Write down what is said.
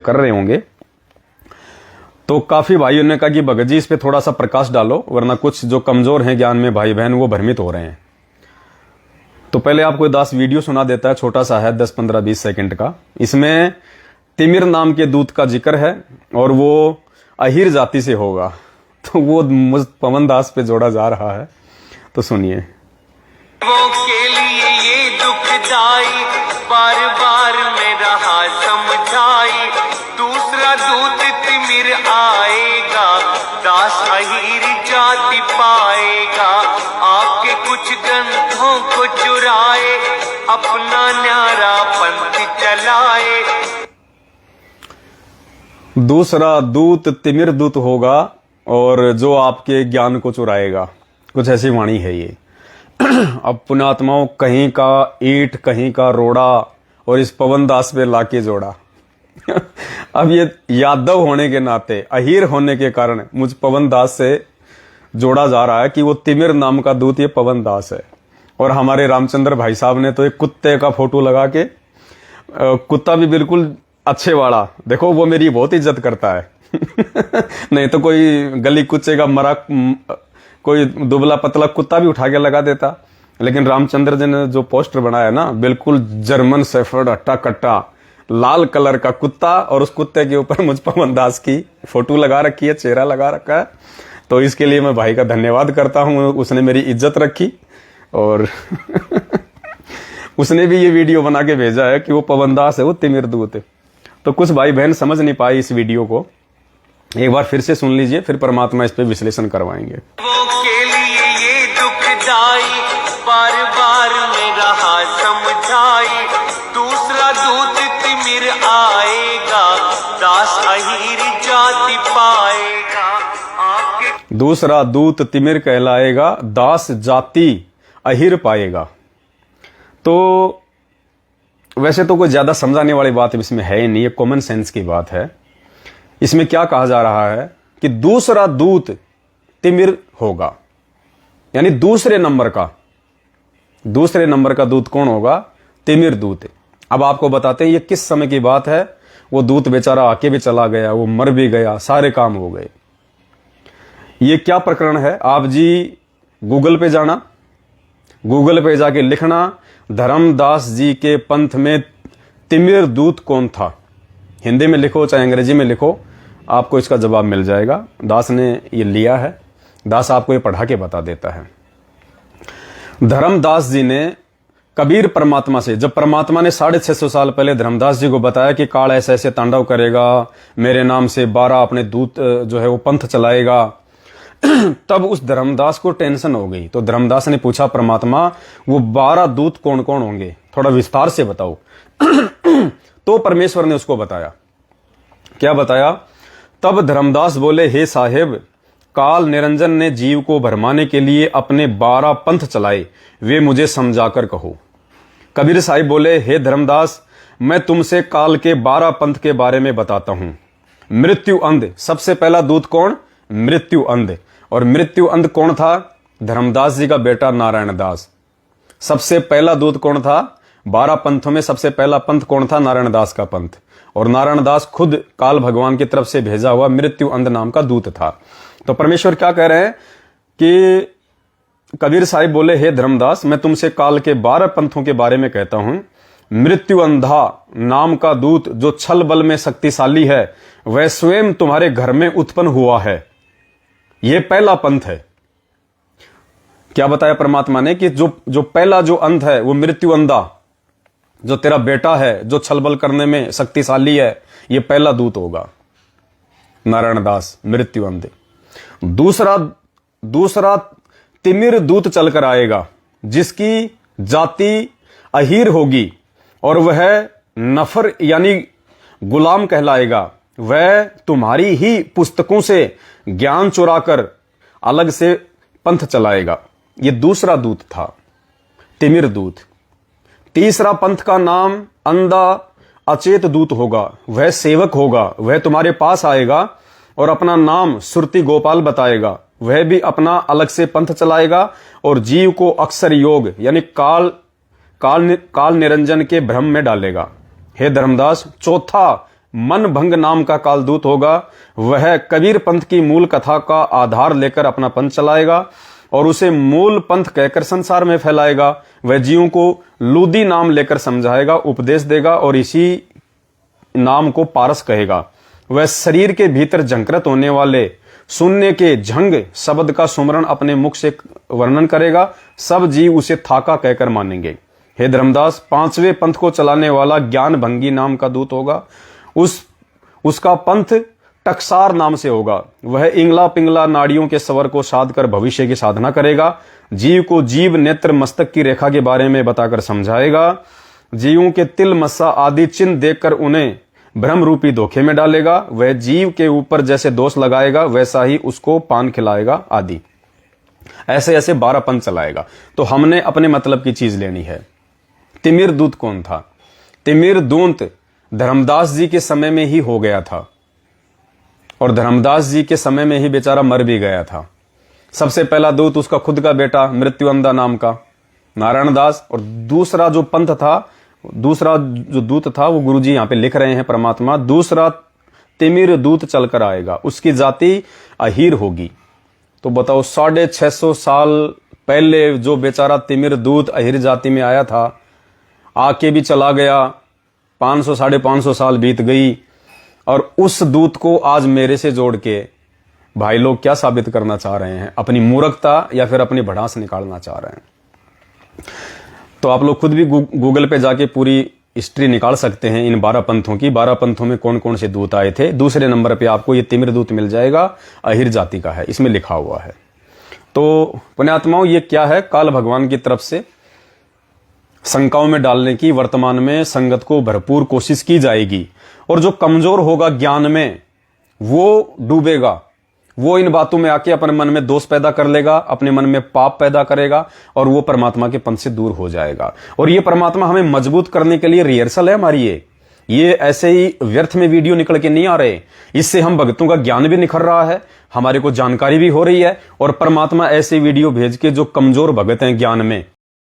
कर रहे होंगे। तो काफी भाइयों ने कहा कि भगत जी इस पे थोड़ा सा प्रकाश डालो, वरना कुछ जो कमजोर हैं ज्ञान में भाई बहन वो भ्रमित हो रहे हैं। तो पहले आपको दास वीडियो सुना देता है, छोटा सा है, 10 15 20 सेकंड का। इसमें तिमिर नाम के दूत का जिक्र है और वो अहिर जाति से होगा, तो वो मुझ पवन दास पे जोड़ा जा रहा है। तो सुनिए। वो के लिए ये दुखदाई बार बार में रहा समझाई, दूसरा दूत तिमिर आएगा, दास अहिर जाति पाएगा, आके कुछ ग्रंथों को चुराए, अपना न्यारा पंथ चलाए। दूसरा दूत तिमिर दूत होगा और जो आपके ज्ञान को चुराएगा, कुछ ऐसी वाणी है ये। अब पुण्यात्माओं, कहीं का ईंट कहीं का रोड़ा और इस पवन दास पे लाके जोड़ा। अब ये यादव होने के नाते, अहीर होने के कारण मुझ पवन दास से जोड़ा जा रहा है कि वो तिमिर नाम का दूत ये पवन दास है। और हमारे रामचंद्र भाई साहब ने तो एक कुत्ते का फोटो लगा के, कुत्ता भी बिल्कुल अच्छे वाला, देखो वो मेरी बहुत इज्जत करता है। नहीं तो कोई गली कुत्ते का मरा, कोई दुबला पतला कुत्ता भी उठा के लगा देता। लेकिन रामचंद्र जी ने जो पोस्टर बनाया ना, बिल्कुल जर्मन शेफर्ड हट्टा कट्टा लाल कलर का कुत्ता, और उस कुत्ते के ऊपर मुझ पवन दास की फोटो लगा रखी है, चेहरा लगा रखा है। तो इसके लिए मैं भाई का धन्यवाद करता हूं, उसने मेरी इज्जत रखी। और उसने भी ये वीडियो बना के भेजा है कि वो पवन दास है, वो तिमिर दूत है। तो कुछ भाई बहन समझ नहीं पाए इस वीडियो को, एक बार फिर से सुन लीजिए, फिर परमात्मा इस पे विश्लेषण करवाएंगे। वो के लिए ये दुखदाई बार बार में रहा समझाई, दूसरा दूत तिमिर आएगा, दास अहिर जाति पाएगा, आके दूसरा दूत तिमिर कहलाएगा, दास जाति अहिर पाएगा। तो वैसे तो कोई ज्यादा समझाने वाली बात इसमें है ही नहीं, ये कॉमन सेंस की बात है। इसमें क्या कहा जा रहा है कि दूसरा दूत तिमिर होगा, यानी दूसरे नंबर का दूत कौन होगा? तिमिर दूत। अब आपको बताते हैं ये किस समय की बात है। वो दूत बेचारा आके भी चला गया, वो मर भी गया, सारे काम हो गए। ये क्या प्रकरण है? आप जी गूगल पे जाना, गूगल पे जाके लिखना धर्मदास जी के पंथ में तिमिर दूत कौन था। हिंदी में लिखो चाहे अंग्रेजी में लिखो, आपको इसका जवाब मिल जाएगा। दास ने ये लिया है, दास आपको ये पढ़ा के बता देता है। धर्मदास जी ने कबीर परमात्मा से, जब परमात्मा ने 650 साल पहले धर्मदास जी को बताया कि काल ऐसे ऐसे तांडव करेगा, मेरे नाम से 12 अपने दूत जो है वो पंथ चलाएगा, तब उस धर्मदास को टेंशन हो गई। तो धर्मदास ने पूछा, परमात्मा वो 12 दूत कौन कौन होंगे, थोड़ा विस्तार से बताओ। तो परमेश्वर ने उसको बताया। क्या बताया? तब धर्मदास बोले, हे साहेब, काल निरंजन ने जीव को भरमाने के लिए अपने 12 पंथ चलाए, वे मुझे समझाकर कहो। कबीर साहिब बोले, हे धर्मदास, मैं तुमसे काल के 12 पंथ के बारे में बताता हूं। मृत्यु अंध, सबसे पहला दूत कौन? मृत्यु अंध। और मृत्यु अंध कौन था? धर्मदास जी का बेटा नारायण दास। सबसे पहला दूत कौन था? 12 पंथों में सबसे पहला पंथ कौन था? नारायण दास का पंथ। और नारायण दास खुद काल भगवान की तरफ से भेजा हुआ मृत्यु अंध नाम का दूत था। तो परमेश्वर क्या कह रहे हैं कि कबीर साहिब बोले, हे धर्मदास, मैं तुमसे काल के 12 पंथों के बारे में कहता हूं। मृत्यु अंधा नाम का दूत जो छल बल में शक्तिशाली है, वह स्वयं तुम्हारे घर में उत्पन्न हुआ है। यह पहला पंथ है। क्या बताया परमात्मा ने कि जो पहला जो अंध है वो मृत्यु अंधा, जो तेरा बेटा है, जो छल बल करने में शक्तिशाली है, यह पहला दूत होगा, नारायण दास मृत्यु अंध। दूसरा तिमिर दूत चलकर आएगा, जिसकी जाति अहीर होगी और वह नफर यानी गुलाम कहलाएगा। वह तुम्हारी ही पुस्तकों से ज्ञान चुराकर अलग से पंथ चलाएगा। यह दूसरा दूत था, तिमिर दूत। तीसरा पंथ का नाम अंधा अचेत दूत होगा। वह सेवक होगा, वह तुम्हारे पास आएगा और अपना नाम सुरति गोपाल बताएगा। वह भी अपना अलग से पंथ चलाएगा और जीव को अक्षर योग यानी काल निरंजन के भ्रम में डालेगा। हे धर्मदास, चौथा मन भंग नाम का कालदूत होगा। वह कबीर पंथ की मूल कथा का आधार लेकर अपना पंथ चलाएगा और उसे मूल पंथ कहकर संसार में फैलाएगा। वह जीवों को लूदी नाम लेकर समझाएगा, उपदेश देगा और इसी नाम को पारस कहेगा। वह शरीर के भीतर झंकृत होने वाले शून्य के झंग शब्द का सुमरण अपने मुख से वर्णन करेगा। सब जीव उसे थाका कहकर मानेंगे। हे धर्मदास, पांचवें पंथ को चलाने वाला ज्ञान भंगी नाम का दूत होगा। उसका पंथ टकसार नाम से होगा। वह इंगला पिंगला नाड़ियों के स्वर को साध कर भविष्य की साधना करेगा। जीव को जीव नेत्र मस्तक की रेखा के बारे में बताकर समझाएगा। जीवों के तिल मस्सा आदि चिन्ह देखकर उन्हें भ्रम रूपी धोखे में डालेगा। वह जीव के ऊपर जैसे दोष लगाएगा वैसा ही उसको पान खिलाएगा आदि। ऐसे ऐसे 12 पंथ चलाएगा। तो हमने अपने मतलब की चीज लेनी है। तिमिर दूत कौन था? तिमिर दूत धर्मदास जी के समय में ही हो गया था और धर्मदास जी के समय में ही बेचारा मर भी गया था। सबसे पहला दूत उसका खुद का बेटा मृत्युअंधा नाम का नारायण दास, और दूसरा जो पंथ था, दूसरा जो दूत था वो गुरुजी यहां पे लिख रहे हैं परमात्मा, दूसरा तिमिर दूत चलकर आएगा। उसकी जाति अहीर होगी। तो बताओ 650 साल पहले जो बेचारा तिमिर दूत अहीर जाति में आया था, आके भी चला गया, 500 550 साल बीत गई, और उस दूत को आज मेरे से जोड़ के भाई लोग क्या साबित करना चाह रहे हैं? अपनी मूर्खता या फिर अपनी भड़ास निकालना चाह रहे हैं। तो आप लोग खुद भी गूगल पे जाके पूरी हिस्ट्री निकाल सकते हैं इन 12 पंथों की। 12 पंथों में कौन कौन से दूत आए थे। दूसरे नंबर पे आपको ये तिमिर दूत मिल जाएगा, अहीर जाति का है, इसमें लिखा हुआ है। तो पुण्यात्माओं, ये क्या है? काल भगवान की तरफ से शंकाओं में डालने की वर्तमान में संगत को भरपूर कोशिश की जाएगी, और जो कमजोर होगा ज्ञान में वो डूबेगा। वो इन बातों में आके अपने मन में दोष पैदा कर लेगा, अपने मन में पाप पैदा करेगा, और वो परमात्मा के पंथ से दूर हो जाएगा। और ये परमात्मा हमें मजबूत करने के लिए रिहर्सल है हमारी। ये ऐसे ही व्यर्थ में वीडियो निकल के नहीं आ रहे। इससे हम भक्तों का ज्ञान भी निखर रहा है, हमारे को जानकारी भी हो रही है, और परमात्मा ऐसे वीडियो भेज के जो कमजोर भगत हैं ज्ञान में